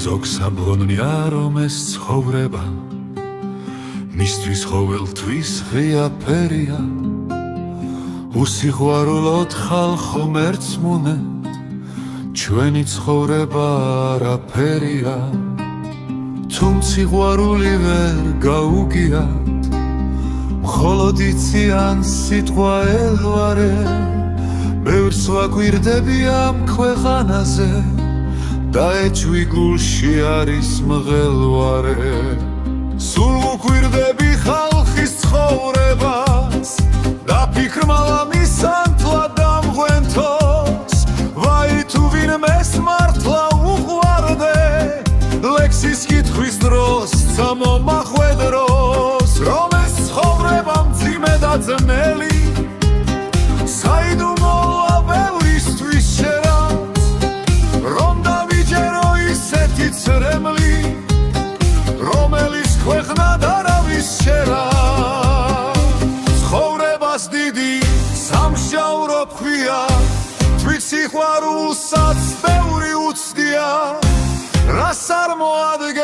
ზოგს ამბონია რომ ეს ცხოვრება მისთვის ყოველთვის ღია ფერია უსიყვარულოდ ხალხო მერცმუნეთ ჩვენი ცხოვრება არაფერია თუმ სიყვარული ვერ გაუგიათ მხოლოდ იციან სიტყვა ელვარე ბევრს ვაკვირდები ამ ქვეყანაზე და ეჭვი გულში არის მღელვარე სულ ვუკვირდები ხალხის ცხოვრებას და ფიქრმალა მისანთლა დამღვენთოს ვაი თუ ვინმეს მართლა უყვარდე ლექსის კითხვის დროს წამომახვედროს რომ ეს ცხოვრება მძიმე და ძნელი საიდუმლოა ბევრისთვის შერაც რომ დავიჯერო ისეთი ცრემლი რომელიც ქვეყნად არავის შერა ცხოვრებას დიდი სამშაურო ქვია თვით სიყვარულსაც ბევრი უცდია რას არ მოადგენ